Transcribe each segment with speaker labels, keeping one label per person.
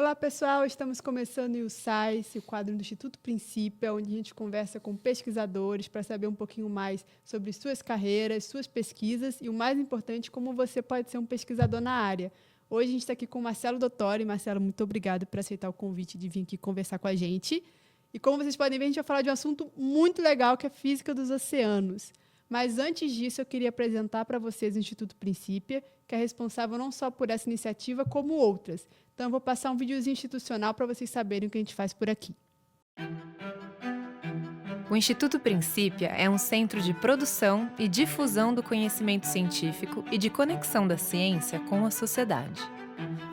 Speaker 1: Olá, pessoal! Estamos começando o Science, o quadro do Instituto Princípio, onde a gente conversa com pesquisadores para saber um pouquinho mais sobre suas carreiras, suas pesquisas e, o mais importante, como você pode ser um pesquisador na área. Hoje a gente está aqui com o Marcelo Dottori. Marcelo, muito obrigado por aceitar o convite de vir aqui conversar com a gente. E como vocês podem ver, a gente vai falar de um assunto muito legal, que é a física dos oceanos. Mas antes disso, eu queria apresentar para vocês o Instituto Princípio, que é responsável não só por essa iniciativa, como outras. Então, eu vou passar um videozinho institucional para vocês saberem o que a gente faz por aqui.
Speaker 2: O Instituto Princípia é um centro de produção e difusão do conhecimento científico e de conexão da ciência com a sociedade.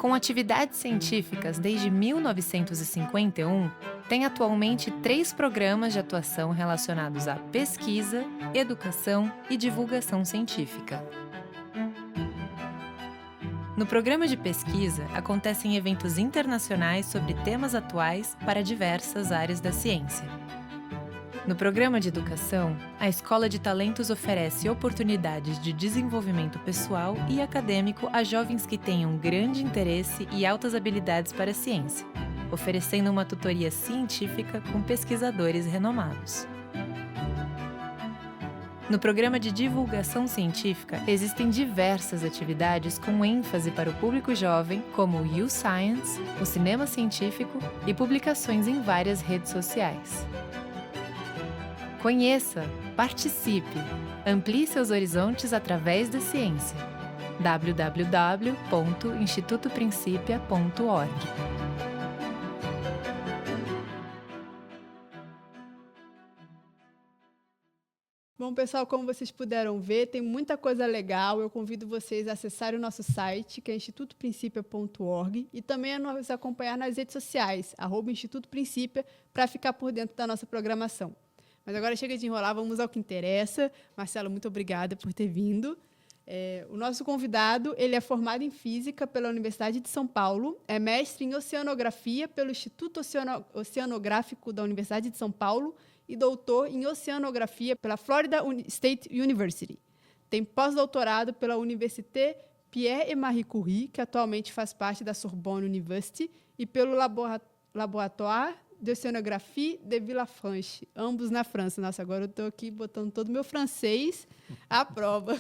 Speaker 2: Com atividades científicas desde 1951, tem atualmente 3 programas de atuação relacionados à pesquisa, educação e divulgação científica. No programa de pesquisa, acontecem eventos internacionais sobre temas atuais para diversas áreas da ciência. No programa de educação, a Escola de Talentos oferece oportunidades de desenvolvimento pessoal e acadêmico a jovens que tenham grande interesse e altas habilidades para a ciência, oferecendo uma tutoria científica com pesquisadores renomados. No programa de divulgação científica, existem diversas atividades com ênfase para o público jovem, como o U-Science, o cinema científico e publicações em várias redes sociais. Conheça, participe, amplie seus horizontes através da ciência. www.institutoprincipia.org.
Speaker 1: Bom, pessoal, como vocês puderam ver, tem muita coisa legal. Eu convido vocês a acessarem o nosso site, que é institutoprincipia.org, e também a nos acompanhar nas redes sociais, @Instituto Princípia, para ficar por dentro da nossa programação. Mas agora chega de enrolar, vamos ao que interessa. Marcelo, muito obrigada por ter vindo. O nosso convidado, ele é formado em Física pela Universidade de São Paulo, é mestre em Oceanografia pelo Instituto Oceanográfico da Universidade de São Paulo e doutor em Oceanografia pela Florida State University. Tem pós-doutorado pela Université Pierre et Marie Curie, que atualmente faz parte da Sorbonne University, e pelo Laboratoire d'Oceanographie de Villefranche, ambos na França. Nossa, agora eu estou aqui botando todo o meu francês à prova.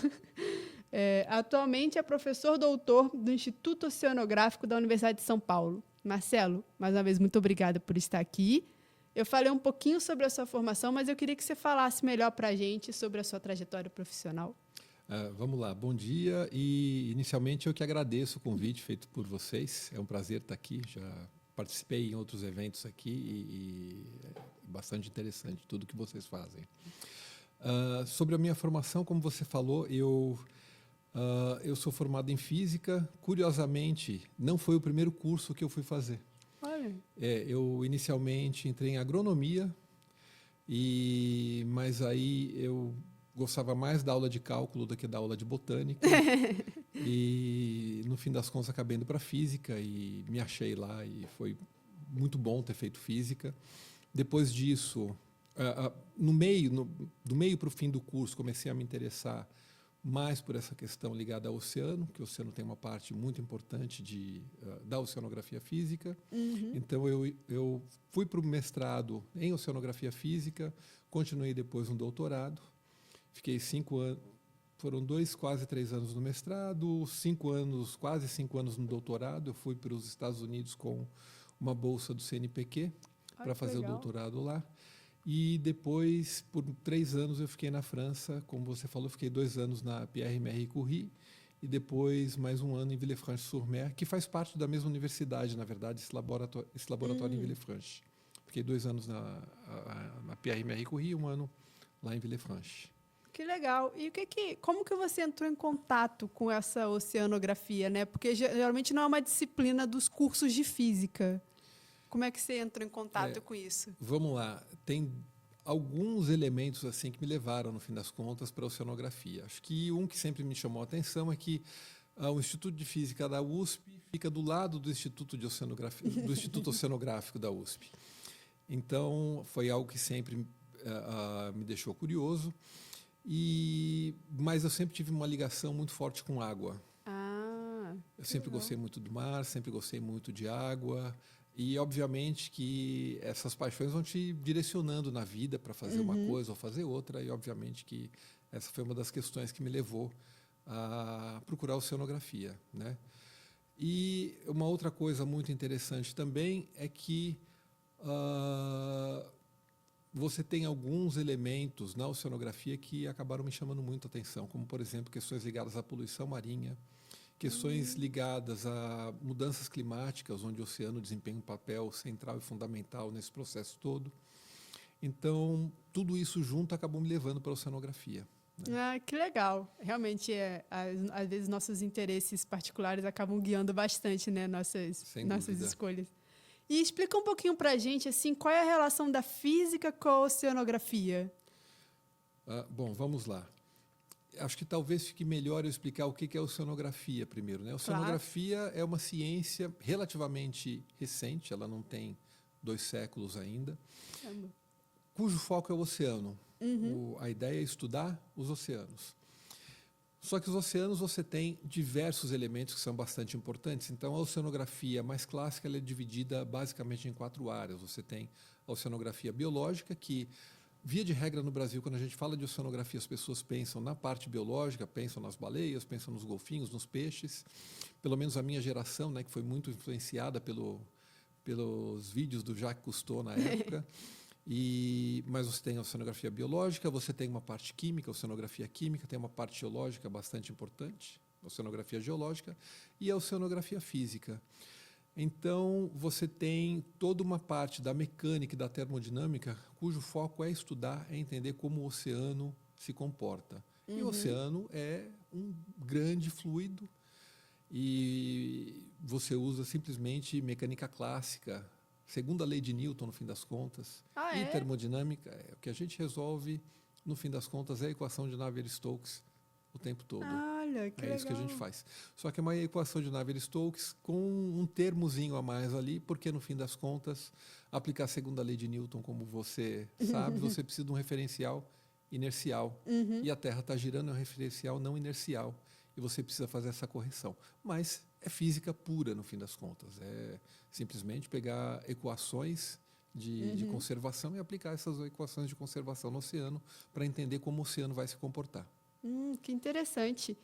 Speaker 1: Atualmente é professor doutor do Instituto Oceanográfico da Universidade de São Paulo. Marcelo, mais uma vez, muito obrigada por estar aqui. Eu falei um pouquinho sobre a sua formação, mas eu queria que você falasse melhor para a gente sobre a sua trajetória profissional.
Speaker 3: Vamos lá, bom dia. E, inicialmente, eu que agradeço o convite feito por vocês. É um prazer estar aqui. Já participei em outros eventos aqui e é bastante interessante tudo que vocês fazem. Sobre a minha formação, como você falou, eu sou formado em Física. Curiosamente, não foi o primeiro curso que eu fui fazer.
Speaker 1: Olha.
Speaker 3: Eu inicialmente entrei em Agronomia, mas aí eu gostava mais da aula de cálculo do que da aula de Botânica. E, no fim das contas, acabei indo para Física e me achei lá. E foi muito bom ter feito Física. Depois disso, do meio para o fim do curso, comecei a me interessar mais por essa questão ligada ao oceano, que o oceano tem uma parte muito importante da oceanografia física.
Speaker 1: Uhum.
Speaker 3: Então, eu fui para o mestrado em oceanografia física, continuei depois um doutorado, fiquei 5 anos, foram 2, quase 3 anos no mestrado, 5 anos, quase 5 anos no doutorado. Eu fui para os Estados Unidos com uma bolsa do CNPq para fazer o doutorado lá. E depois, por 3 anos, eu fiquei na França. Como você falou, fiquei 2 anos na Pierre et Marie Curie e depois mais 1 ano em Villefranche-sur-Mer, que faz parte da mesma universidade, na verdade, esse laboratório em Villefranche. Fiquei 2 anos na Pierre et Marie Curie e 1 ano lá em Villefranche.
Speaker 1: Que legal. E como que você entrou em contato com essa oceanografia, né? Porque geralmente não é uma disciplina dos cursos de física. Como é que você entrou em contato com isso?
Speaker 3: Vamos lá. Tem alguns elementos assim que me levaram, no fim das contas, para a oceanografia. Acho que um que sempre me chamou a atenção é que o Instituto de Física da USP fica do lado do Instituto Oceanográfico da USP. Então, foi algo que sempre me deixou curioso. Mas eu sempre tive uma ligação muito forte com água. Eu sempre gostei muito do mar, sempre gostei muito de água. E, obviamente, que essas paixões vão te direcionando na vida para fazer uma coisa ou fazer outra. E, obviamente, que essa foi uma das questões que me levou a procurar oceanografia, né? E uma outra coisa muito interessante também é que você tem alguns elementos na oceanografia que acabaram me chamando muito a atenção, como, por exemplo, questões ligadas à poluição marinha, questões ligadas a mudanças climáticas, onde o oceano desempenha um papel central e fundamental nesse processo todo. Então, tudo isso junto acabou me levando para a oceanografia. Né?
Speaker 1: Ah, que legal. Realmente, às vezes, nossos interesses particulares acabam guiando bastante, né, nossas escolhas. E explica um pouquinho para a gente assim, qual é a relação da física com a oceanografia.
Speaker 3: Bom, vamos lá. Acho que talvez fique melhor eu explicar o que é oceanografia primeiro. Né? A oceanografia é uma ciência relativamente recente, ela não tem 2 séculos ainda, cujo foco é o oceano. A ideia é estudar os oceanos. Só que os oceanos você tem diversos elementos que são bastante importantes. Então, a oceanografia mais clássica ela é dividida basicamente em 4 áreas. Você tem a oceanografia biológica, que, via de regra no Brasil, quando a gente fala de oceanografia, as pessoas pensam na parte biológica, pensam nas baleias, pensam nos golfinhos, nos peixes. Pelo menos a minha geração, né, que foi muito influenciada pelos vídeos do Jacques Cousteau na época. Mas você tem a oceanografia biológica, você tem uma parte química, a oceanografia química, tem uma parte geológica bastante importante, a oceanografia geológica, e a oceanografia física. Então, você tem toda uma parte da mecânica e da termodinâmica, cujo foco é estudar, é entender como o oceano se comporta. E o oceano é um grande fluido, e você usa simplesmente mecânica clássica, segunda lei de Newton, no fim das contas. E termodinâmica, o que a gente resolve, no fim das contas, é a equação de Navier-Stokes o tempo todo.
Speaker 1: Olha, que legal.
Speaker 3: Isso que a gente faz. Só que é uma equação de Navier-Stokes com um termozinho a mais ali, porque, no fim das contas, aplicar a segunda lei de Newton, como você sabe, você precisa de um referencial inercial. E a Terra está girando, é um referencial não inercial. E você precisa fazer essa correção. Mas é física pura, no fim das contas. É simplesmente pegar equações de conservação e aplicar essas equações de conservação no oceano para entender como o oceano vai se comportar.
Speaker 1: Que interessante.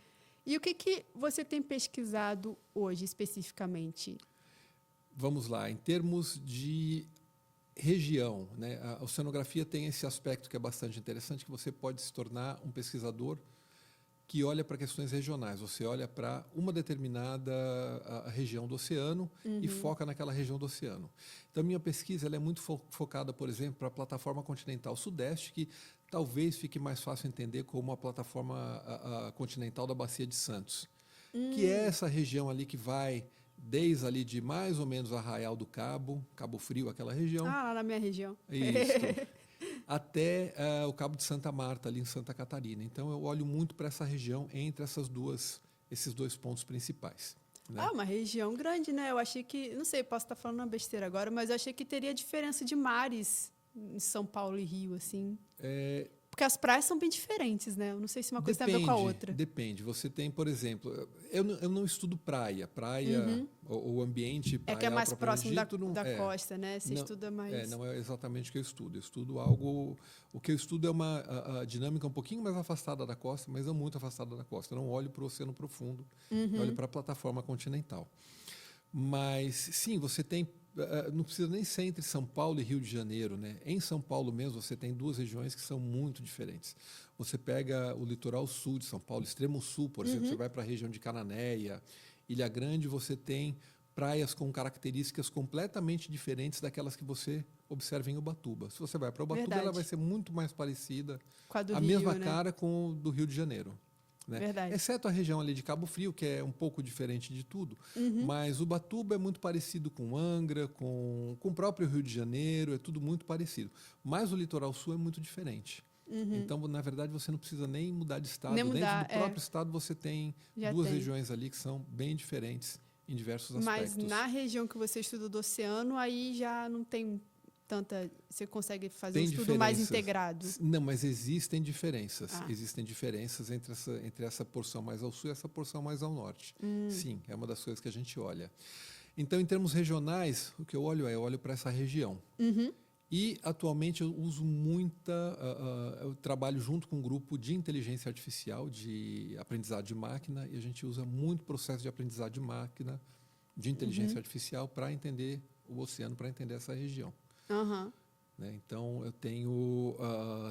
Speaker 1: E o que você tem pesquisado hoje, especificamente?
Speaker 3: Vamos lá. Em termos de região, né, a oceanografia tem esse aspecto que é bastante interessante, que você pode se tornar um pesquisador que olha para questões regionais. Você olha para uma determinada região do oceano e foca naquela região do oceano. Então, minha pesquisa ela é muito focada, por exemplo, para a plataforma continental sudeste, que talvez fique mais fácil entender como a plataforma continental da Bacia de Santos, que é essa região ali que vai desde ali de mais ou menos Arraial do Cabo, Cabo Frio, aquela região.
Speaker 1: Lá na minha região.
Speaker 3: Isso. Até o Cabo de Santa Marta, ali em Santa Catarina. Então, eu olho muito para essa região entre esses 2 pontos principais. Né?
Speaker 1: Uma região grande, né? Eu achei que, não sei, posso estar falando uma besteira agora, mas eu achei que teria diferença de mares em São Paulo e Rio, assim. Porque as praias são bem diferentes, né? Eu não sei se uma coisa tem a ver com a outra.
Speaker 3: Depende. Você tem, por exemplo, eu não estudo praia. Praia, o ambiente praial,
Speaker 1: que é mais próximo
Speaker 3: dito,
Speaker 1: da costa, né? Você estuda mais...
Speaker 3: não é exatamente o que eu estudo. Eu estudo algo... O que eu estudo é uma dinâmica um pouquinho mais afastada da costa, mas não muito afastada da costa. Eu não olho para o oceano profundo, eu olho para a plataforma continental. Mas, sim, você tem... não precisa nem ser entre São Paulo e Rio de Janeiro, né? Em São Paulo mesmo você tem 2 regiões que são muito diferentes. Você pega o litoral sul de São Paulo, extremo sul, por exemplo, você vai para a região de Cananéia, Ilha Grande, você tem praias com características completamente diferentes daquelas que você observa em Ubatuba. Se você vai para Ubatuba, ela vai ser muito mais parecida,
Speaker 1: com a do
Speaker 3: a
Speaker 1: Rio,
Speaker 3: mesma
Speaker 1: né?
Speaker 3: cara com o do Rio de Janeiro. Né?
Speaker 1: Verdade.
Speaker 3: Exceto a região ali de Cabo Frio, que é um pouco diferente de tudo. Mas Ubatuba é muito parecido com Angra, com o próprio Rio de Janeiro, é tudo muito parecido. Mas o litoral sul é muito diferente. Então, na verdade, você não precisa nem mudar de estado. Dentro do próprio estado você tem 2 regiões ali que são bem diferentes em diversos aspectos.
Speaker 1: Mas na região que você estuda do oceano, aí já não tem tanta... Você consegue fazer
Speaker 3: Tem
Speaker 1: um estudo mais
Speaker 3: diferenças.
Speaker 1: integrado?
Speaker 3: Não, mas existem diferenças.
Speaker 1: Ah.
Speaker 3: Existem diferenças entre essa porção mais ao sul e essa porção mais ao norte. Sim, é uma das coisas que a gente olha. Então, em termos regionais, o que eu olho para essa região. E, atualmente, eu uso eu trabalho junto com um grupo de inteligência artificial, de aprendizado de máquina, e a gente usa muito processo de aprendizado de máquina, de inteligência artificial, para entender o oceano, para entender essa região. Né? Então, eu tenho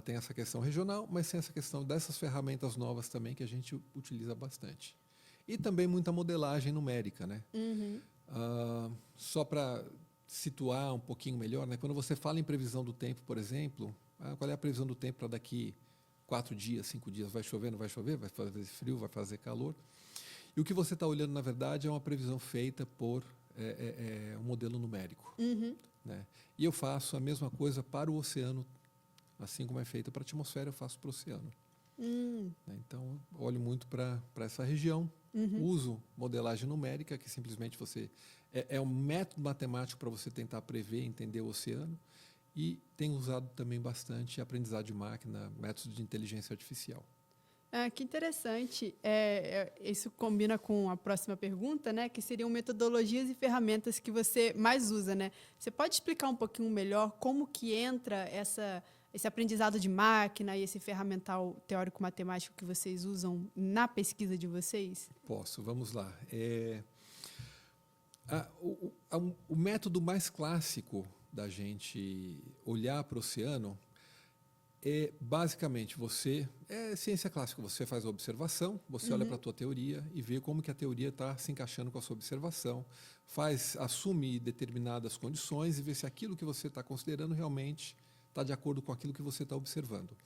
Speaker 3: essa questão regional, mas tem essa questão dessas ferramentas novas também, que a gente utiliza bastante. E também muita modelagem numérica. Né? Só para situar um pouquinho melhor, né? Quando você fala em previsão do tempo, por exemplo, qual é a previsão do tempo para daqui 4 dias, 5 dias? Vai chover, não vai chover? Vai fazer frio, vai fazer calor? E o que você está olhando, na verdade, é uma previsão feita por um modelo numérico. Né? E eu faço a mesma coisa para o oceano, assim como é feita para a atmosfera, eu faço para o oceano. Né? Então, olho muito para essa região, uso modelagem numérica, que simplesmente é um método matemático para você tentar prever, entender o oceano, e tenho usado também bastante aprendizado de máquina, métodos de inteligência artificial.
Speaker 1: Que interessante. Isso combina com a próxima pergunta, né? Que seriam metodologias e ferramentas que você mais usa, né? Você pode explicar um pouquinho melhor como que entra esse aprendizado de máquina e esse ferramental teórico-matemático que vocês usam na pesquisa de vocês?
Speaker 3: Posso, vamos lá. O método mais clássico da gente olhar para o oceano é, basicamente, é ciência clássica, você faz a observação, você olha para a tua teoria e vê como que a teoria está se encaixando com a sua observação, assume determinadas condições e vê se aquilo que você está considerando realmente está de acordo com aquilo que você está observando.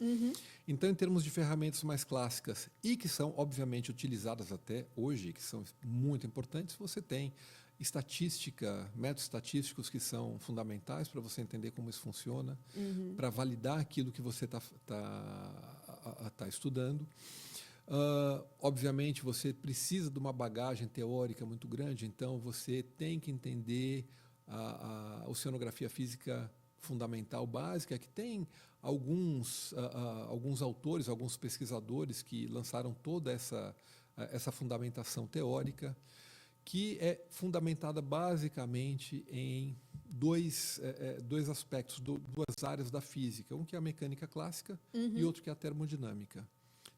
Speaker 3: Então, em termos de ferramentas mais clássicas e que são, obviamente, utilizadas até hoje, que são muito importantes, você tem estatística, métodos estatísticos que são fundamentais para você entender como isso funciona, para validar aquilo que você está estudando. Obviamente, você precisa de uma bagagem teórica muito grande, então você tem que entender a oceanografia física fundamental básica, que tem alguns autores, alguns pesquisadores que lançaram toda essa fundamentação teórica, que é fundamentada basicamente em dois aspectos, duas áreas da física. Um que é a mecânica clássica e outro que é a termodinâmica.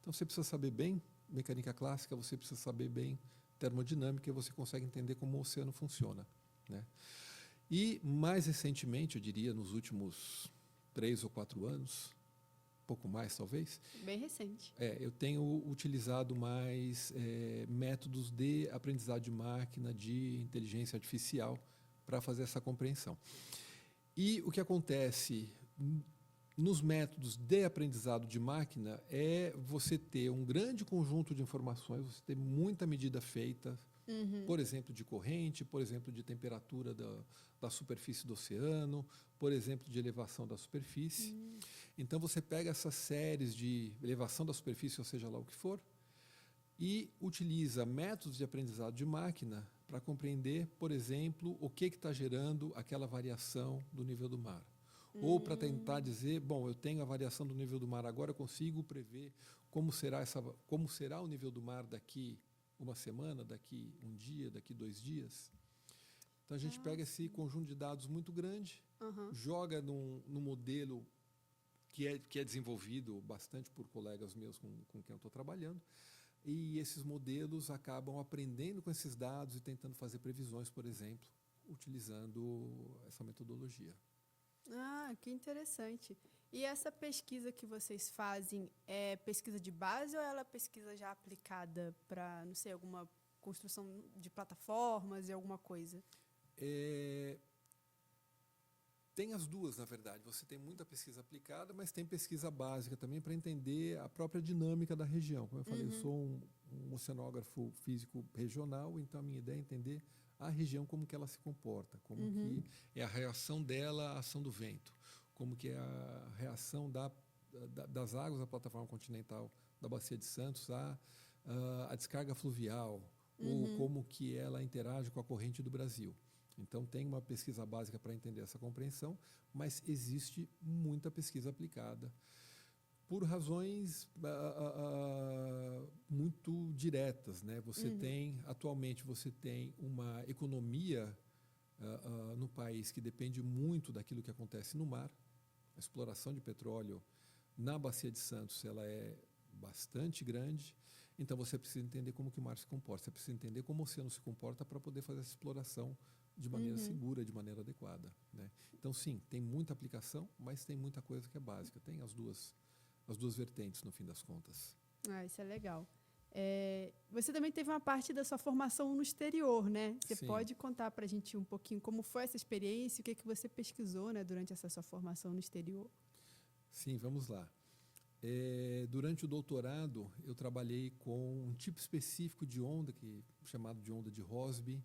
Speaker 3: Então, você precisa saber bem mecânica clássica, você precisa saber bem termodinâmica e você consegue entender como o oceano funciona. Né? E, mais recentemente, eu diria, nos últimos 3 ou 4 anos, pouco mais, talvez.
Speaker 1: Bem recente.
Speaker 3: Eu tenho utilizado mais métodos de aprendizado de máquina, de inteligência artificial, para fazer essa compreensão. E o que acontece nos métodos de aprendizado de máquina é você ter um grande conjunto de informações, você ter muita medida feita, por exemplo, de corrente, por exemplo, de temperatura da superfície do oceano, por exemplo, de elevação da superfície. Então, você pega essas séries de elevação da superfície, ou seja lá o que for, e utiliza métodos de aprendizado de máquina para compreender, por exemplo, o que está gerando aquela variação do nível do mar. Ou para tentar dizer, bom, eu tenho a variação do nível do mar agora, eu consigo prever como será o nível do mar daqui uma semana, daqui um dia, daqui 2 dias. Então, a gente pega esse conjunto de dados muito grande, joga num modelo que é desenvolvido bastante por colegas meus com quem eu estou trabalhando, e esses modelos acabam aprendendo com esses dados e tentando fazer previsões, por exemplo, utilizando essa metodologia.
Speaker 1: Que interessante. E essa pesquisa que vocês fazem é pesquisa de base ou ela é pesquisa já aplicada para, não sei, alguma construção de plataformas e alguma coisa?
Speaker 3: Tem as duas, na verdade. Você tem muita pesquisa aplicada, mas tem pesquisa básica também para entender a própria dinâmica da região. Como eu falei, eu sou um oceanógrafo físico regional, então a minha ideia é entender a região, como que ela se comporta, como que é a reação dela à ação do vento, como que é a reação das águas da plataforma continental da Bacia de Santos à descarga fluvial, ou como que ela interage com a corrente do Brasil. Então, tem uma pesquisa básica para entender essa compreensão, mas existe muita pesquisa aplicada por razões muito diretas, né? Atualmente, você tem uma economia no país que depende muito daquilo que acontece no mar. A exploração de petróleo na Bacia de Santos, ela é bastante grande. Então, você precisa entender como que o mar se comporta. Você precisa entender como o oceano se comporta para poder fazer essa exploração de maneira segura, de maneira adequada, né? Então, sim, tem muita aplicação, mas tem muita coisa que é básica. Tem as duas vertentes, no fim das contas.
Speaker 1: Isso é legal. Você também teve uma parte da sua formação no exterior, né? Você
Speaker 3: Sim.
Speaker 1: pode contar para a gente um pouquinho como foi essa experiência, o que você pesquisou, né, durante essa sua formação no exterior?
Speaker 3: Sim, vamos lá. Durante o doutorado, eu trabalhei com um tipo específico de onda, chamado de onda de Rossby,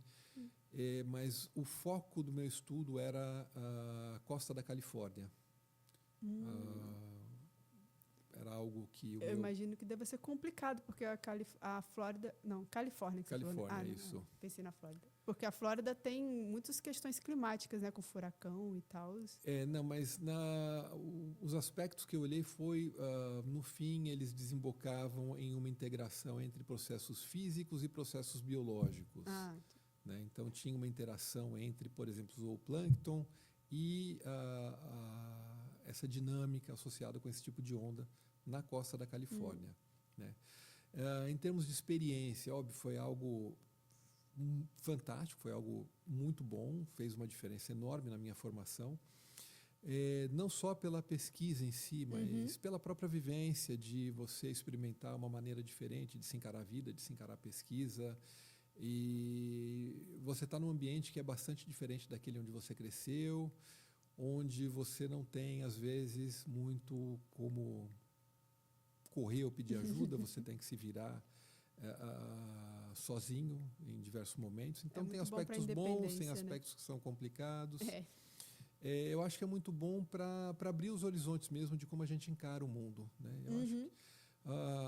Speaker 3: mas o foco do meu estudo era a costa da Califórnia. Era algo que
Speaker 1: eu imagino que deve ser complicado, porque a Flórida... Não, Califórnia. Que
Speaker 3: Califórnia,
Speaker 1: você falou, né?
Speaker 3: isso.
Speaker 1: Não, pensei na Flórida. Porque a Flórida tem muitas questões climáticas, né? Com furacão e tal.
Speaker 3: Não, mas os aspectos que eu olhei no fim, eles desembocavam em uma integração entre processos físicos e processos biológicos. Né? Então, tinha uma interação entre, por exemplo, o zooplâncton e essa dinâmica associada com esse tipo de onda na costa da Califórnia. Né? Em termos de experiência, óbvio, foi algo fantástico, foi algo muito bom, fez uma diferença enorme na minha formação, não só pela pesquisa em si, mas pela própria vivência de você experimentar uma maneira diferente de se encarar a vida, de se encarar a pesquisa, e você está num ambiente que é bastante diferente daquele onde você cresceu, onde você não tem, às vezes, muito como correr ou pedir ajuda, você tem que se virar sozinho em diversos momentos. Então, tem aspectos bons, tem aspectos que são complicados. Eu acho que é muito bom para abrir os horizontes mesmo de como a gente encara o mundo, né? Eu acho que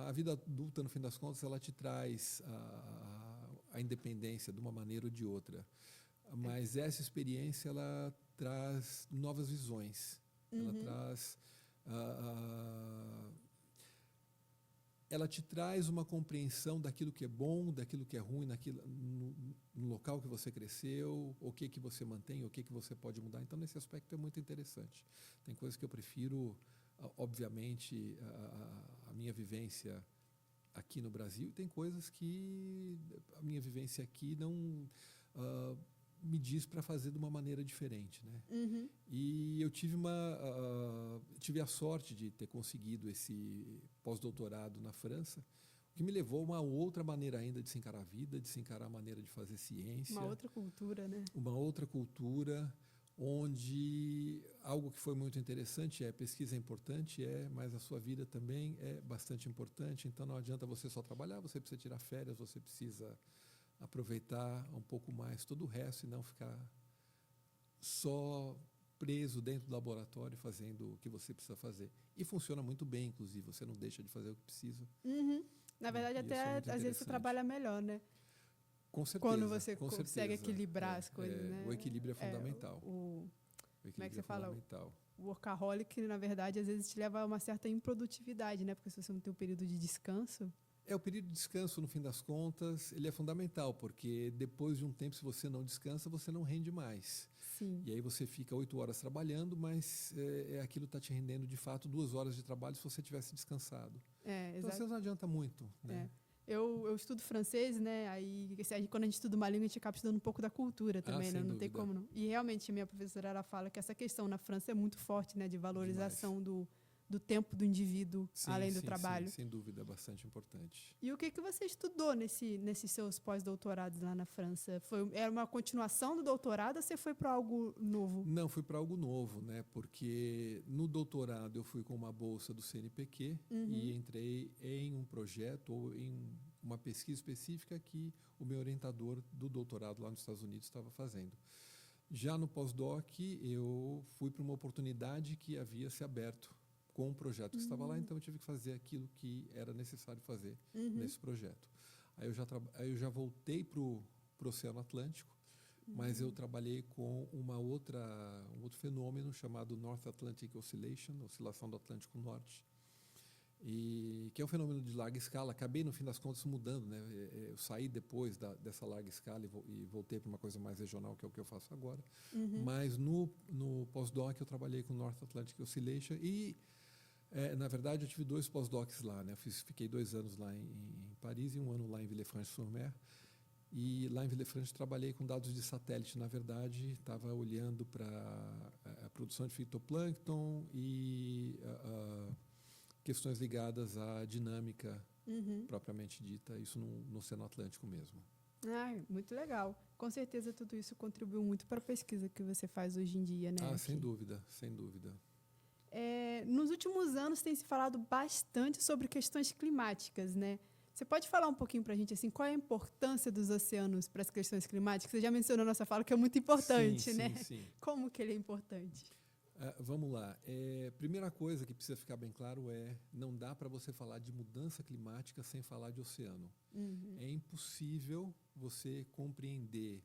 Speaker 3: a vida adulta, no fim das contas, ela te traz a independência de uma maneira ou de outra. Mas essa experiência, ela traz novas visões. Ela traz... ela te traz uma compreensão daquilo que é bom, daquilo que é ruim, no local que você cresceu, o que você mantém, o que você pode mudar. Então, nesse aspecto, é muito interessante. Tem coisas que eu prefiro, obviamente, a minha vivência aqui no Brasil, e tem coisas que a minha vivência aqui não me diz para fazer de uma maneira diferente, né? E eu tive a sorte de ter conseguido esse pós-doutorado na França, o que me levou a uma outra maneira ainda de se encarar a vida, de se encarar a maneira de fazer ciência.
Speaker 1: Uma outra cultura, né?
Speaker 3: Uma outra cultura, onde algo que foi muito interessante pesquisa é importante, mas a sua vida também é bastante importante. Então, não adianta você só trabalhar, você precisa tirar férias, você precisa aproveitar um pouco mais todo o resto e não ficar só preso dentro do laboratório fazendo o que você precisa fazer. E funciona muito bem, inclusive, você não deixa de fazer o que precisa.
Speaker 1: Na verdade, até às vezes você trabalha melhor, né?
Speaker 3: Com certeza.
Speaker 1: Quando você consegue equilibrar as coisas, né?
Speaker 3: O equilíbrio é fundamental.
Speaker 1: Como é que você fala? O workaholic, na verdade, às vezes te leva a uma certa improdutividade, né? Porque se você não tem um período de descanso...
Speaker 3: O período de descanso, no fim das contas, ele é fundamental, porque depois de um tempo, se você não descansa, você não rende mais.
Speaker 1: Sim.
Speaker 3: E aí você fica 8 horas trabalhando, mas aquilo está te rendendo, de fato, 2 horas de trabalho se você tivesse descansado. Então, você não adianta muito, né?
Speaker 1: Eu estudo francês, né? Aí, quando a gente estuda uma língua, a gente acaba estudando um pouco da cultura também, né? Não tem como não. E realmente, a minha professora, ela fala que essa questão na França é muito forte, né? De valorização do tempo do indivíduo, além do trabalho.
Speaker 3: Sim, sem dúvida, é bastante importante.
Speaker 1: E o que você estudou nesses seus pós-doutorados lá na França? Era uma continuação do doutorado ou você foi para algo novo?
Speaker 3: Não, fui para algo novo, né? Porque no doutorado eu fui com uma bolsa do CNPq e entrei em um projeto ou em uma pesquisa específica que o meu orientador do doutorado lá nos Estados Unidos estava fazendo. Já no pós-doc, eu fui para uma oportunidade que havia se aberto com um projeto que estava lá, então eu tive que fazer aquilo que era necessário fazer nesse projeto. Aí eu já voltei para o Oceano Atlântico, mas eu trabalhei com um outro fenômeno chamado North Atlantic Oscillation, oscilação do Atlântico Norte, e que é um fenômeno de larga escala. Acabei, no fim das contas, mudando, né? Eu saí depois dessa larga escala e voltei para uma coisa mais regional, que é o que eu faço agora. Mas no pós-doc eu trabalhei com North Atlantic Oscillation e, na verdade, eu tive 2 pós-docs lá, né? Fiquei 2 anos lá em Paris e 1 ano lá em Villefranche-sur-Mer. E lá em Villefranche trabalhei com dados de satélite, na verdade, estava olhando para a produção de fitoplâncton e questões ligadas à dinâmica propriamente dita, isso no Oceano Atlântico mesmo.
Speaker 1: Muito legal. Com certeza tudo isso contribuiu muito para a pesquisa que você faz hoje em dia, né?
Speaker 3: Sem dúvida, sem dúvida.
Speaker 1: Nos últimos anos tem se falado bastante sobre questões climáticas, né? Você pode falar um pouquinho para a gente assim, qual é a importância dos oceanos para as questões climáticas? Você já mencionou na nossa fala que é muito importante, né?
Speaker 3: Sim.
Speaker 1: Como que ele é importante?
Speaker 3: Vamos lá. Primeira coisa que precisa ficar bem claro não dá para você falar de mudança climática sem falar de oceano. É impossível você compreender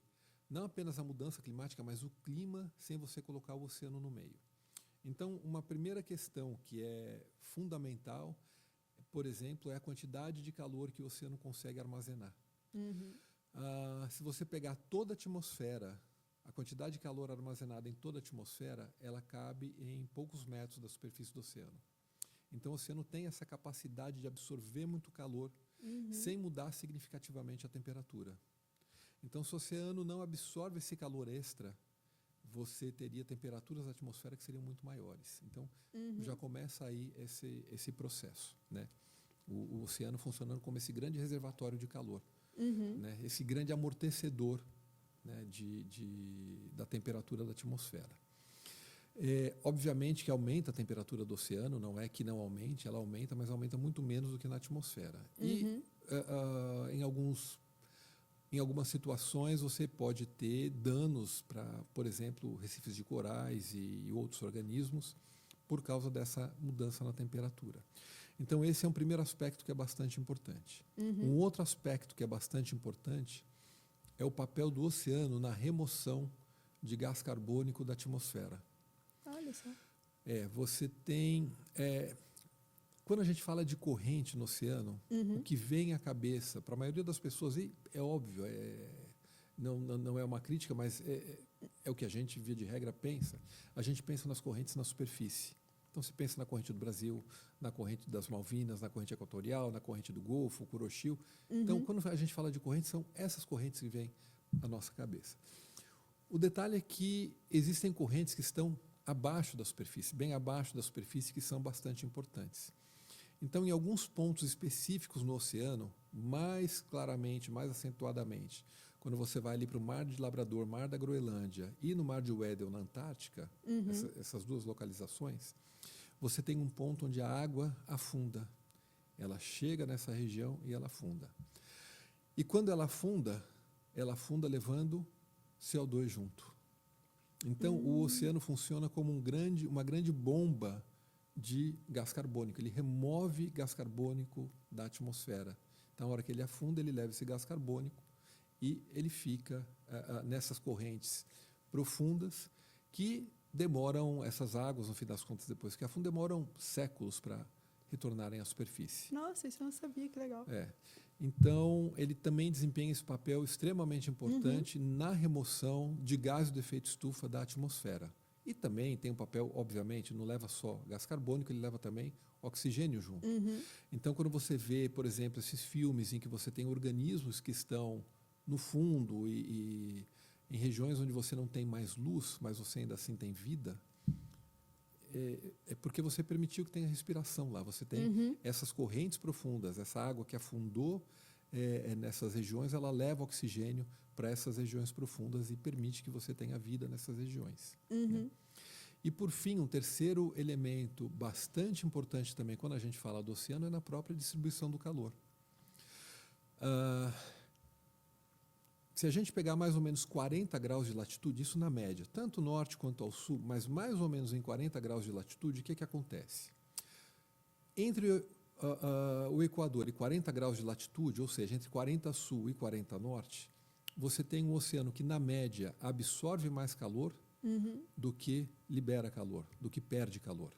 Speaker 3: não apenas a mudança climática, mas o clima sem você colocar o oceano no meio. Então, uma primeira questão que é fundamental, por exemplo, é a quantidade de calor que o oceano consegue armazenar. Se você pegar toda a atmosfera, a quantidade de calor armazenada em toda a atmosfera, ela cabe em poucos metros da superfície do oceano. Então, o oceano tem essa capacidade de absorver muito calor sem mudar significativamente a temperatura. Então, se o oceano não absorve esse calor extra, você teria temperaturas da atmosfera que seriam muito maiores. Então, já começa aí esse processo, né? O oceano funcionando como esse grande reservatório de calor, né? Esse grande amortecedor, né, da temperatura da atmosfera. Obviamente que aumenta a temperatura do oceano, não é que não aumente, ela aumenta, mas aumenta muito menos do que na atmosfera. E em algumas situações você pode ter danos para, por exemplo, recifes de corais e outros organismos por causa dessa mudança na temperatura. Então, esse é um primeiro aspecto que é bastante importante. Um outro aspecto que é bastante importante é o papel do oceano na remoção de gás carbônico da atmosfera.
Speaker 1: Olha só.
Speaker 3: Você tem... quando a gente fala de corrente no oceano, o que vem à cabeça, para a maioria das pessoas, e é óbvio, não é uma crítica, mas é o que a gente, via de regra, pensa. A gente pensa nas correntes na superfície. Então, se pensa na corrente do Brasil, na corrente das Malvinas, na corrente equatorial, na corrente do Golfo, Kuroshio. Então, quando a gente fala de correntes, são essas correntes que vêm à nossa cabeça. O detalhe é que existem correntes que estão abaixo da superfície, bem abaixo da superfície, que são bastante importantes. Então, em alguns pontos específicos no oceano, mais claramente, mais acentuadamente, quando você vai ali para o Mar de Labrador, Mar da Groenlândia e no Mar de Weddell, na Antártica, essas 2 localizações, você tem um ponto onde a água afunda. Ela chega nessa região e ela afunda. E quando ela afunda levando CO2 junto. Então, o oceano funciona como uma grande bomba de gás carbônico. Ele remove gás carbônico da atmosfera. Então, na hora que ele afunda, ele leva esse gás carbônico e ele fica nessas correntes profundas que demoram, essas águas, no fim das contas, depois que afundam, demoram séculos para retornarem à superfície.
Speaker 1: Nossa, isso eu não sabia, que legal.
Speaker 3: Então, ele também desempenha esse papel extremamente importante na remoção de gases do efeito estufa da atmosfera. E também tem um papel, obviamente, não leva só gás carbônico, ele leva também oxigênio junto. Então, quando você vê, por exemplo, esses filmes em que você tem organismos que estão no fundo e em regiões onde você não tem mais luz, mas você ainda assim tem vida, é porque você permitiu que tenha respiração lá. Você tem essas correntes profundas, essa água que afundou nessas regiões, ela leva oxigênio para essas regiões profundas e permite que você tenha vida nessas regiões. Né? E, por fim, um terceiro elemento bastante importante também, quando a gente fala do oceano, é na própria distribuição do calor. Se a gente pegar mais ou menos 40 graus de latitude, isso na média, tanto norte quanto ao sul, mas mais ou menos em 40 graus de latitude, o que acontece? Entre o Equador e 40 graus de latitude, ou seja, entre 40 sul e 40 norte, você tem um oceano que, na média, absorve mais calor do que libera calor, do que perde calor.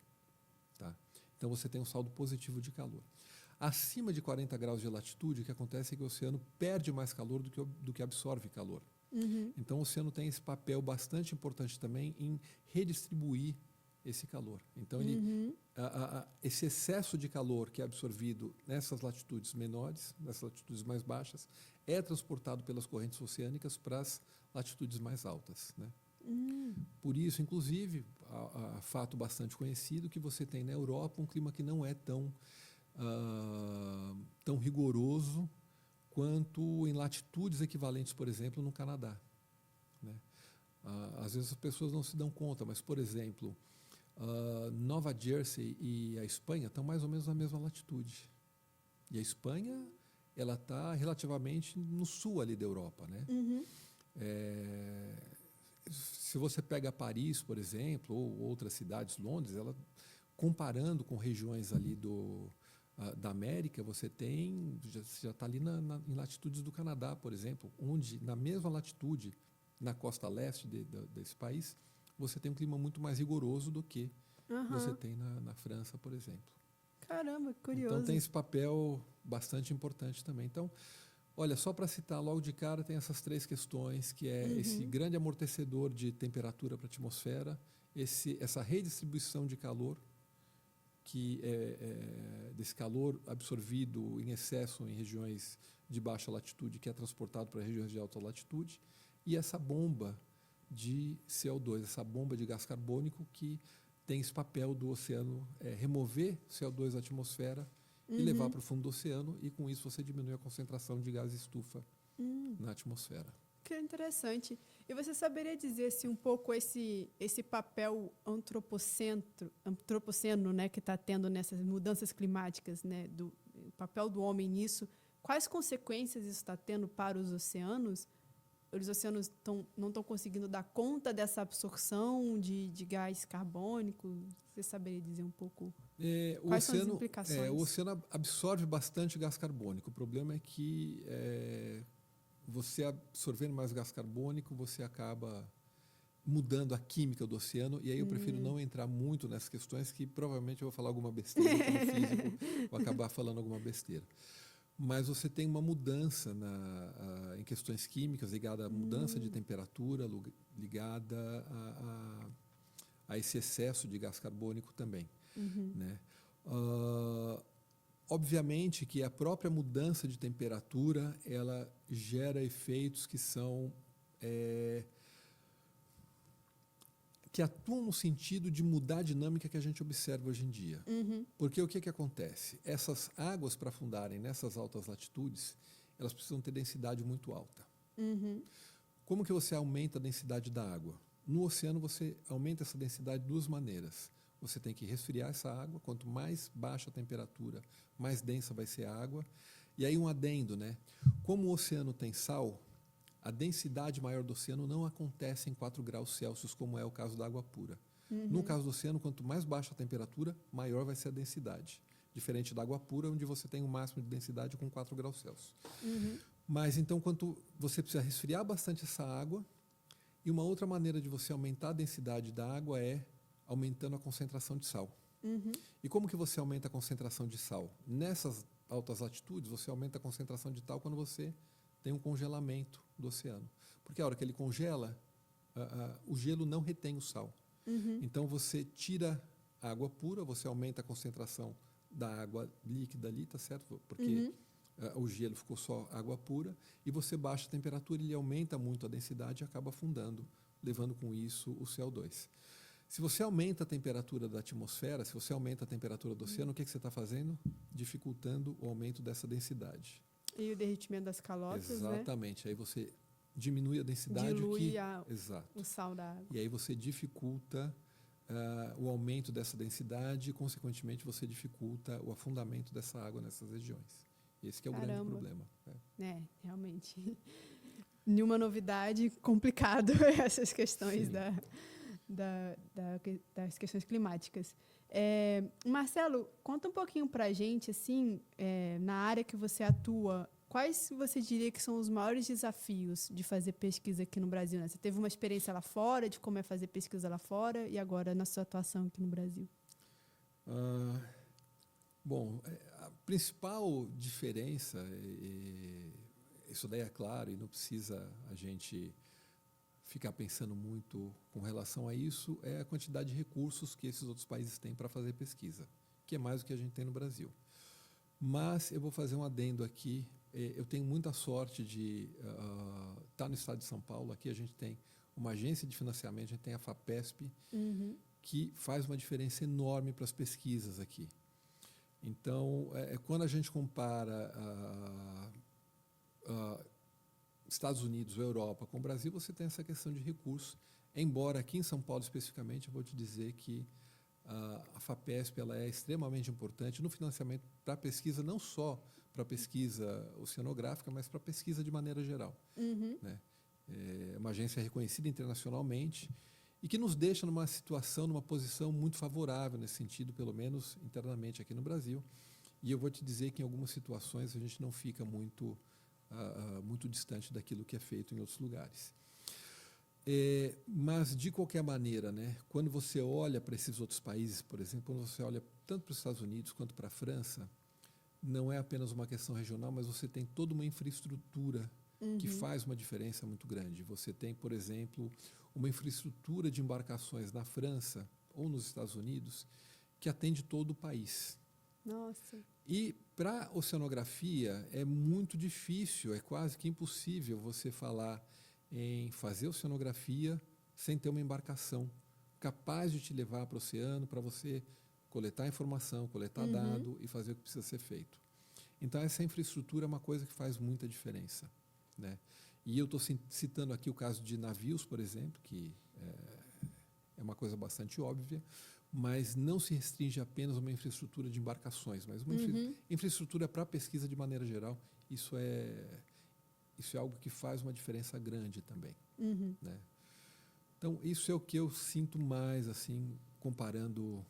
Speaker 3: Tá? Então, você tem um saldo positivo de calor. Acima de 40 graus de latitude, o que acontece é que o oceano perde mais calor do que absorve calor. Então, o oceano tem esse papel bastante importante também em redistribuir esse calor. Então, esse excesso de calor que é absorvido nessas latitudes menores, nessas latitudes mais baixas, é transportado pelas correntes oceânicas para as latitudes mais altas, né? Por isso, inclusive, fato bastante conhecido, que você tem na Europa um clima que não é tão rigoroso quanto em latitudes equivalentes, por exemplo, no Canadá, né? Às vezes as pessoas não se dão conta, mas, por exemplo, Nova Jersey e a Espanha estão mais ou menos na mesma latitude. E a Espanha, ela está relativamente no sul ali da Europa, né? Se você pega Paris, por exemplo, ou outras cidades, Londres, ela, comparando com regiões ali da América, você já está ali em latitudes do Canadá, por exemplo, onde, na mesma latitude, na costa leste desse país, você tem um clima muito mais rigoroso do que você tem na França, por exemplo.
Speaker 1: Caramba, que curioso.
Speaker 3: Então, tem esse papel bastante importante também. Então, olha, só para citar logo de cara, tem essas três questões, que é esse grande amortecedor de temperatura para a atmosfera, essa redistribuição de calor, que desse calor absorvido em excesso em regiões de baixa latitude, que é transportado para regiões de alta latitude, e essa bomba de CO2, essa bomba de gás carbônico que tem esse papel do oceano remover CO2 da atmosfera e levar para o fundo do oceano, e com isso você diminui a concentração de gás estufa na atmosfera.
Speaker 1: Que interessante. E você saberia dizer se um pouco esse papel antropoceno, né, que está tendo nessas mudanças climáticas, né, o papel do homem nisso, quais consequências isso está tendo para os oceanos? Os oceanos não estão conseguindo dar conta dessa absorção de gás carbônico? Você saberia dizer um pouco quais são as implicações?
Speaker 3: O oceano absorve bastante gás carbônico. O problema é que você absorvendo mais gás carbônico, você acaba mudando a química do oceano, e aí eu prefiro não entrar muito nessas questões, que provavelmente eu vou falar alguma besteira, como físico, vou acabar falando alguma besteira. Mas você tem uma mudança em questões químicas ligada à mudança de temperatura, ligada a esse excesso de gás carbônico também, né? Obviamente que a própria mudança de temperatura, ela gera efeitos que são que atuam no sentido de mudar a dinâmica que a gente observa hoje em dia. Porque o que acontece? Essas águas, para afundarem nessas altas latitudes, elas precisam ter densidade muito alta. Como que você aumenta a densidade da água? No oceano, você aumenta essa densidade de duas maneiras. Você tem que resfriar essa água, quanto mais baixa a temperatura, mais densa vai ser a água. E aí um adendo, né? Como o oceano tem sal, a densidade maior do oceano não acontece em 4 graus Celsius, como é o caso da água pura. No caso do oceano, quanto mais baixa a temperatura, maior vai ser a densidade. Diferente da água pura, onde você tem um máximo de densidade com 4 graus Celsius. Mas, então, você precisa resfriar bastante essa água, e uma outra maneira de você aumentar a densidade da água é aumentando a concentração de sal. E como que você aumenta a concentração de sal? Nessas altas latitudes, você aumenta a concentração de sal quando você tem um congelamento do oceano. Porque a hora que ele congela, o gelo não retém o sal. Então, você tira a água pura, você aumenta a concentração da água líquida ali, tá certo? Porque o gelo ficou só água pura, e você baixa a temperatura, ele aumenta muito a densidade e acaba afundando, levando com isso o CO2. Se você aumenta a temperatura da atmosfera, se você aumenta a temperatura do oceano, o que você está fazendo? Dificultando o aumento dessa densidade.
Speaker 1: E o derretimento das calotas,
Speaker 3: exatamente. Aí você diminui a densidade.
Speaker 1: Dilui
Speaker 3: exato.
Speaker 1: O sal da água.
Speaker 3: E aí você dificulta o aumento dessa densidade, e, consequentemente, você dificulta o afundamento dessa água nessas regiões. Esse que é o grande problema.
Speaker 1: Realmente. Nenhuma novidade, complicado essas questões das questões climáticas. Marcelo, conta um pouquinho para a gente, assim, na área que você atua, quais você diria que são os maiores desafios de fazer pesquisa aqui no Brasil, né? Você teve uma experiência lá fora, de como é fazer pesquisa lá fora, e agora na sua atuação aqui no Brasil?
Speaker 3: Bom, a principal diferença, isso daí é claro, e não precisa a gente ficar pensando muito com relação a isso, é a quantidade de recursos que esses outros países têm para fazer pesquisa, que é mais do que a gente tem no Brasil. Mas eu vou fazer um adendo aqui. Eu tenho muita sorte de estar no estado de São Paulo. Aqui a gente tem uma agência de financiamento, a gente tem a FAPESP, que faz uma diferença enorme para as pesquisas aqui. Então, quando a gente compara Estados Unidos ou Europa com o Brasil, você tem essa questão de recursos. Embora aqui em São Paulo, especificamente, eu vou te dizer que a FAPESP ela é extremamente importante no financiamento para pesquisa, não só para pesquisa oceanográfica, mas para pesquisa de maneira geral. Né? É uma agência reconhecida internacionalmente e que nos deixa numa situação, numa posição muito favorável nesse sentido, pelo menos internamente aqui no Brasil. E eu vou te dizer que em algumas situações a gente não fica muito distante daquilo que é feito em outros lugares. Mas, de qualquer maneira, né, quando você olha para esses outros países, por exemplo, quando você olha tanto para os Estados Unidos quanto para a França, não é apenas uma questão regional, mas você tem toda uma infraestrutura que faz uma diferença muito grande. Você tem, por exemplo, uma infraestrutura de embarcações na França ou nos Estados Unidos que atende todo o país.
Speaker 1: Nossa.
Speaker 3: E para oceanografia é muito difícil, é quase que impossível você falar em fazer oceanografia sem ter uma embarcação capaz de te levar para o oceano para você coletar informação, coletar dado e fazer o que precisa ser feito. Então, essa infraestrutura é uma coisa que faz muita diferença. Né? E eu estou citando aqui o caso de navios, por exemplo, que é uma coisa bastante óbvia, mas não se restringe apenas a uma infraestrutura de embarcações, mas uma infraestrutura para pesquisa de maneira geral. Isso é algo que faz uma diferença grande também. Né? Então, isso é o que eu sinto mais, assim, comparando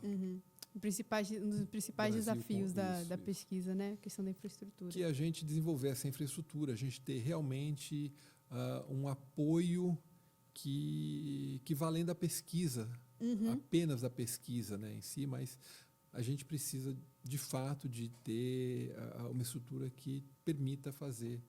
Speaker 1: um dos principais desafios da pesquisa, né? A questão da infraestrutura.
Speaker 3: Que a gente desenvolver essa infraestrutura, a gente ter realmente um apoio que vá além da pesquisa, apenas da pesquisa, né, em si, mas a gente precisa, de fato, de ter uma estrutura que permita fazer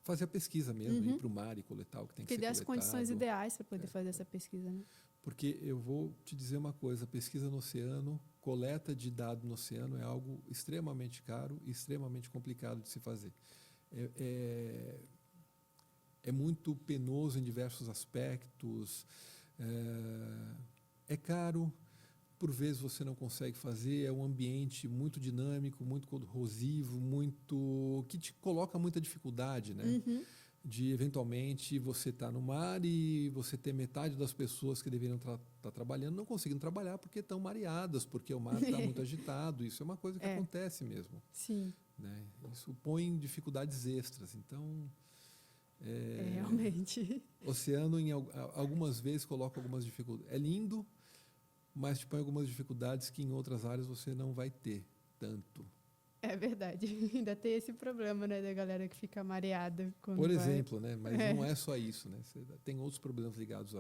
Speaker 3: a pesquisa mesmo, ir para o mar e coletar o que tem que ser coletado.
Speaker 1: Que dê as condições ideais para poder fazer essa pesquisa, né?
Speaker 3: Porque eu vou te dizer uma coisa, pesquisa no oceano, coleta de dados no oceano é algo extremamente caro e extremamente complicado de se fazer. É muito penoso em diversos aspectos, é caro, por vezes você não consegue fazer, é um ambiente muito dinâmico, muito corrosivo, que te coloca muita dificuldade, né? De, eventualmente, você estar no mar e você ter metade das pessoas que deveriam estar trabalhando não conseguindo trabalhar porque estão mareadas, porque o mar está muito agitado. Isso é uma coisa que acontece mesmo.
Speaker 1: Sim.
Speaker 3: Né? Isso põe dificuldades extras. Então,
Speaker 1: realmente.
Speaker 3: O oceano, algumas vezes, coloca algumas dificuldades. É lindo, mas te põe algumas dificuldades que em outras áreas você não vai ter tanto.
Speaker 1: É verdade. Ainda tem esse problema, né, da galera que fica mareada.
Speaker 3: Por exemplo, né? Mas não é só isso. Né? Tem outros problemas ligados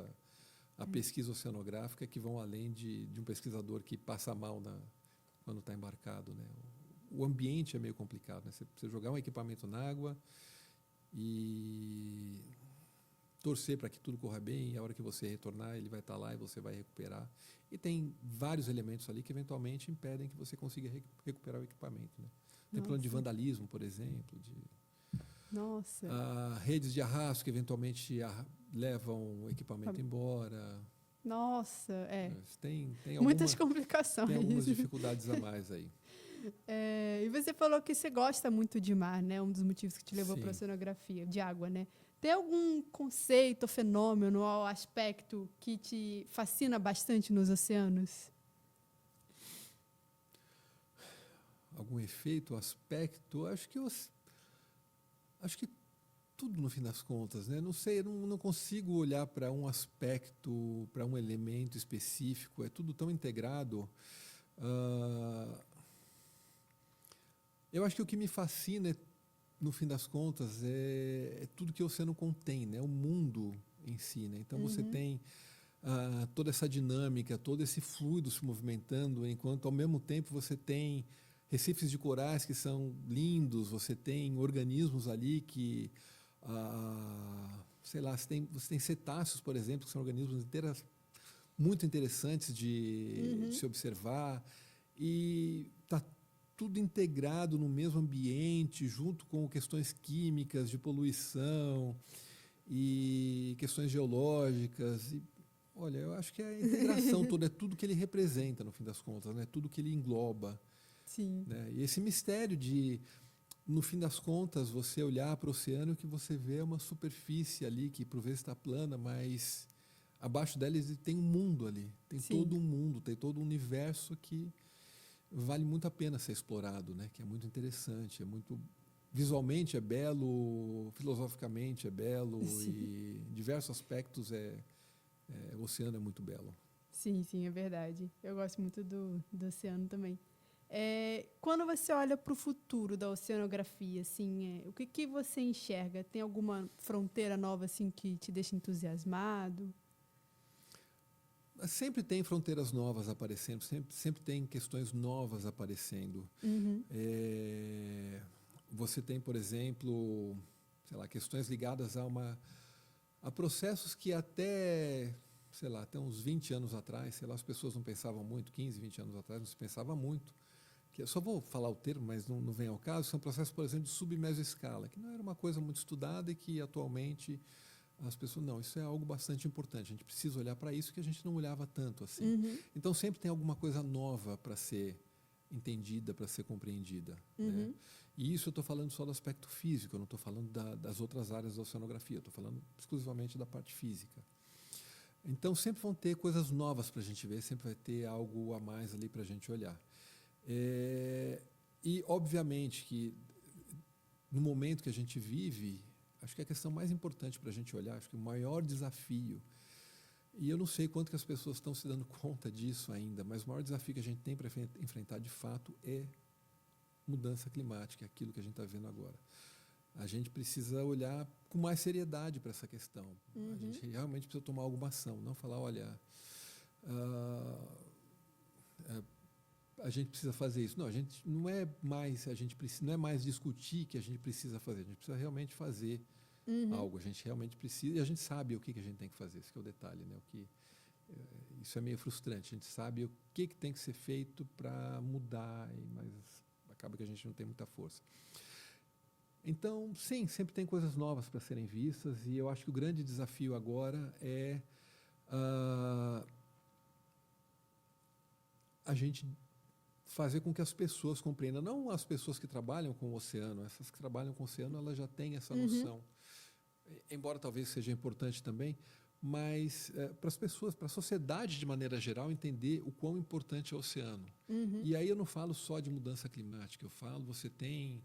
Speaker 3: à pesquisa oceanográfica que vão além de um pesquisador que passa mal quando está embarcado. Né? O ambiente é meio complicado. Né? Você precisa jogar um equipamento na água e torcer para que tudo corra bem, e a hora que você retornar, ele vai estar lá e você vai recuperar. E tem vários elementos ali que eventualmente impedem que você consiga recuperar o equipamento. Né? Tem problema de vandalismo, por exemplo, redes de arrasto que eventualmente levam o equipamento embora.
Speaker 1: Nossa,
Speaker 3: Tem
Speaker 1: muitas complicações.
Speaker 3: Tem algumas dificuldades a mais aí.
Speaker 1: E você falou que você gosta muito de mar, né? Um dos motivos que te levou para a oceanografia, de água, né? Tem algum conceito, fenômeno ou aspecto que te fascina bastante nos oceanos?
Speaker 3: Algum efeito, aspecto? Acho que tudo no fim das contas, né? Não sei, não consigo olhar para um aspecto, para um elemento específico. É tudo tão integrado. Eu acho que o que me fascina, no fim das contas, é tudo que o oceano contém, né? O mundo em si, né? Então você tem toda essa dinâmica, todo esse fluido se movimentando, enquanto ao mesmo tempo você tem recifes de corais que são lindos, você tem organismos ali que, sei lá, você tem cetáceos, por exemplo, que são organismos muito interessantes de se observar, e está tudo integrado no mesmo ambiente, junto com questões químicas, de poluição e questões geológicas. E, olha, eu acho que a integração toda é tudo que ele representa, no fim das contas, né? Tudo que ele engloba.
Speaker 1: Sim.
Speaker 3: Né? E esse mistério de, no fim das contas, você olhar para o oceano e o que você vê é uma superfície ali que, por vezes, está plana, mas abaixo dela tem um mundo ali. Tem todo um mundo, tem todo um universo que vale muito a pena ser explorado, né? Que é muito interessante, é muito... Visualmente é belo, filosoficamente é belo, e em diversos aspectos o oceano é muito belo.
Speaker 1: Sim, sim, é verdade. Eu gosto muito do oceano também. Quando você olha para o futuro da oceanografia, assim, o que você enxerga? Tem alguma fronteira nova assim que te deixa entusiasmado?
Speaker 3: Sempre tem fronteiras novas aparecendo, sempre tem questões novas aparecendo. Você tem, por exemplo, sei lá, questões ligadas a processos que até uns 20 anos atrás, sei lá, as pessoas não pensavam muito, 15, 20 anos atrás não se pensava muito. Que eu só vou falar o termo, mas não vem ao caso, são processos, por exemplo, de submesoescala, que não era uma coisa muito estudada e que atualmente as pessoas, não, isso é algo bastante importante, a gente precisa olhar para isso que a gente não olhava tanto assim. Então sempre tem alguma coisa nova para ser entendida, para ser compreendida. Né? E isso eu estou falando só do aspecto físico, eu não estou falando das outras áreas da oceanografia, eu estou falando exclusivamente da parte física. Então sempre vão ter coisas novas para a gente ver, sempre vai ter algo a mais ali para a gente olhar. E obviamente que no momento que a gente vive, acho que a questão mais importante para a gente olhar, acho que o maior desafio, e eu não sei quanto que as pessoas estão se dando conta disso ainda, mas o maior desafio que a gente tem para enfrentar de fato é mudança climática, aquilo que a gente está vendo agora. A gente precisa olhar com mais seriedade para essa questão. A gente realmente precisa tomar alguma ação, não falar, olha, a gente precisa fazer isso. Não, a gente não é mais discutir que a gente precisa fazer. A gente precisa realmente fazer algo. A gente realmente precisa e a gente sabe o que a gente tem que fazer. Esse que é o detalhe, né? Isso é meio frustrante. A gente sabe o que tem que ser feito para mudar, mas acaba que a gente não tem muita força. Então, sim, sempre tem coisas novas para serem vistas e eu acho que o grande desafio agora é a gente fazer com que as pessoas compreendam, não as pessoas que trabalham com o oceano, essas que trabalham com o oceano, elas já têm essa noção, embora talvez seja importante também, mas para as pessoas, para a sociedade de maneira geral, entender o quão importante é o oceano. E aí eu não falo só de mudança climática, eu falo, você tem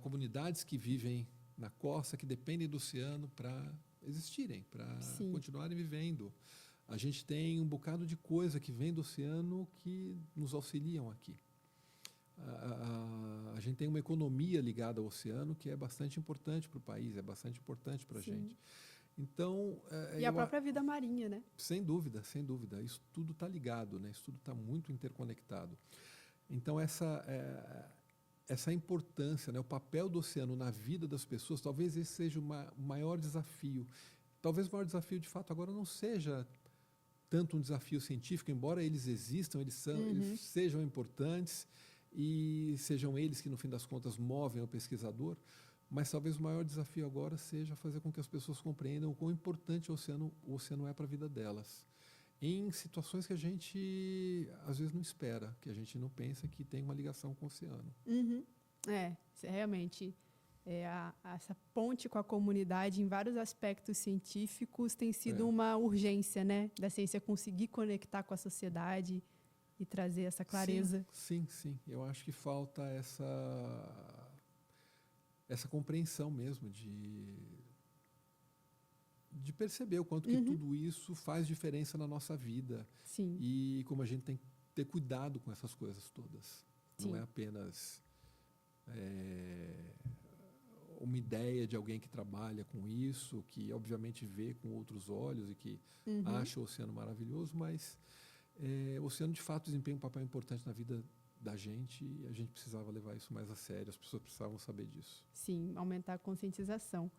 Speaker 3: comunidades que vivem na costa, que dependem do oceano para existirem, para continuarem vivendo. A gente tem um bocado de coisa que vem do oceano que nos auxiliam aqui. A gente tem uma economia ligada ao oceano que é bastante importante para o país, é bastante importante para a gente. Então,
Speaker 1: e a própria vida marinha, né?
Speaker 3: Sem dúvida, sem dúvida. Isso tudo está ligado, né? Isso tudo está muito interconectado. Então, essa importância, né? O papel do oceano na vida das pessoas, talvez esse seja o maior desafio. Talvez o maior desafio, de fato, agora não seja tanto um desafio científico, embora eles existam, eles sejam importantes e sejam eles que, no fim das contas, movem o pesquisador, mas talvez o maior desafio agora seja fazer com que as pessoas compreendam o quão importante o oceano é para a vida delas, em situações que a gente, às vezes, não espera, que a gente não pensa que tem uma ligação com o oceano.
Speaker 1: Realmente... essa ponte com a comunidade em vários aspectos científicos tem sido uma urgência, né? Da ciência conseguir conectar com a sociedade e trazer essa clareza.
Speaker 3: Sim. Eu acho que falta essa compreensão mesmo de perceber o quanto que tudo isso faz diferença na nossa vida.
Speaker 1: Sim.
Speaker 3: E como a gente tem que ter cuidado com essas coisas todas.
Speaker 1: Sim.
Speaker 3: Não é apenas uma ideia de alguém que trabalha com isso, que obviamente vê com outros olhos e que acha o oceano maravilhoso, mas o oceano de fato desempenha um papel importante na vida da gente e a gente precisava levar isso mais a sério, as pessoas precisavam saber disso.
Speaker 1: Sim, aumentar a conscientização.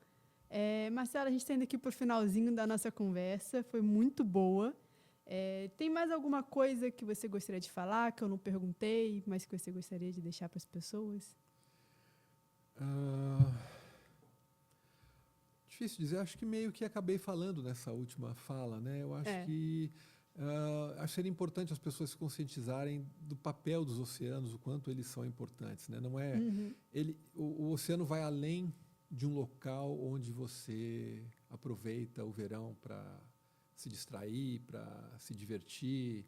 Speaker 1: Marcela, a gente está indo aqui para o finalzinho da nossa conversa, foi muito boa. Tem mais alguma coisa que você gostaria de falar, que eu não perguntei, mas que você gostaria de deixar para as pessoas?
Speaker 3: Difícil dizer, acho que meio que acabei falando nessa última fala, né? Eu acho que acho que seria importante as pessoas se conscientizarem do papel dos oceanos, o quanto eles são importantes, né? Não é o oceano vai além de um local onde você aproveita o verão para se distrair, para se divertir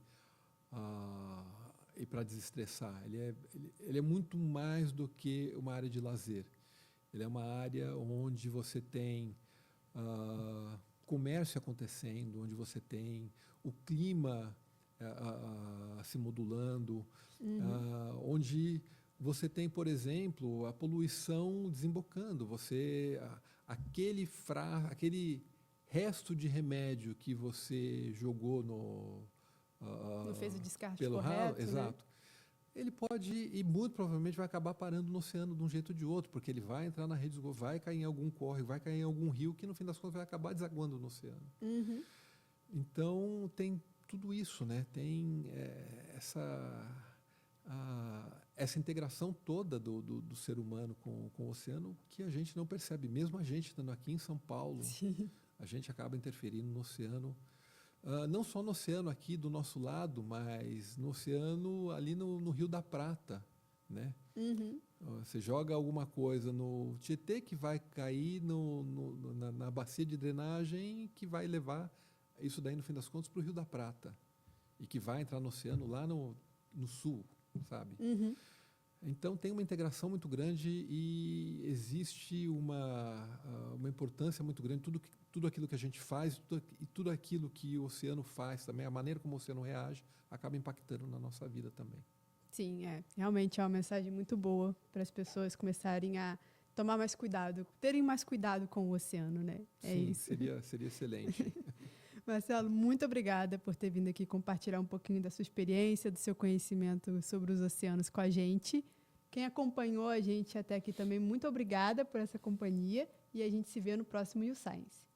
Speaker 3: e para desestressar. Ele é muito mais do que uma área de lazer. Ele é uma área onde você tem comércio acontecendo, onde você tem o clima se modulando, onde você tem, por exemplo, a poluição desembocando. Aquele resto de remédio que você jogou
Speaker 1: não fez o descarte
Speaker 3: pelo
Speaker 1: correto,
Speaker 3: ralo,
Speaker 1: né?
Speaker 3: exato. Ele pode e muito provavelmente vai acabar parando no oceano de um jeito ou de outro, porque ele vai entrar na rede de esgoto, vai cair em algum córrego, vai cair em algum rio, que no fim das contas vai acabar desaguando no oceano. Então tem tudo isso, né? Tem essa integração toda do ser humano com o oceano que a gente não percebe. Mesmo a gente estando aqui em São Paulo, a gente acaba interferindo no oceano. Não só no oceano aqui do nosso lado, mas no oceano ali no Rio da Prata, né? Você joga alguma coisa no Tietê que vai cair na bacia de drenagem que vai levar isso daí, no fim das contas, para o Rio da Prata e que vai entrar no oceano lá no sul, sabe? Então tem uma integração muito grande e existe uma importância muito grande. Tudo aquilo que a gente faz e tudo aquilo que o oceano faz também, a maneira como o oceano reage, acaba impactando na nossa vida também.
Speaker 1: Sim, realmente é uma mensagem muito boa para as pessoas começarem a tomar mais cuidado, terem mais cuidado com o oceano, né?
Speaker 3: Sim,
Speaker 1: isso.
Speaker 3: Seria excelente.
Speaker 1: Marcelo, muito obrigada por ter vindo aqui compartilhar um pouquinho da sua experiência, do seu conhecimento sobre os oceanos com a gente. Quem acompanhou a gente até aqui também, muito obrigada por essa companhia e a gente se vê no próximo YouScience.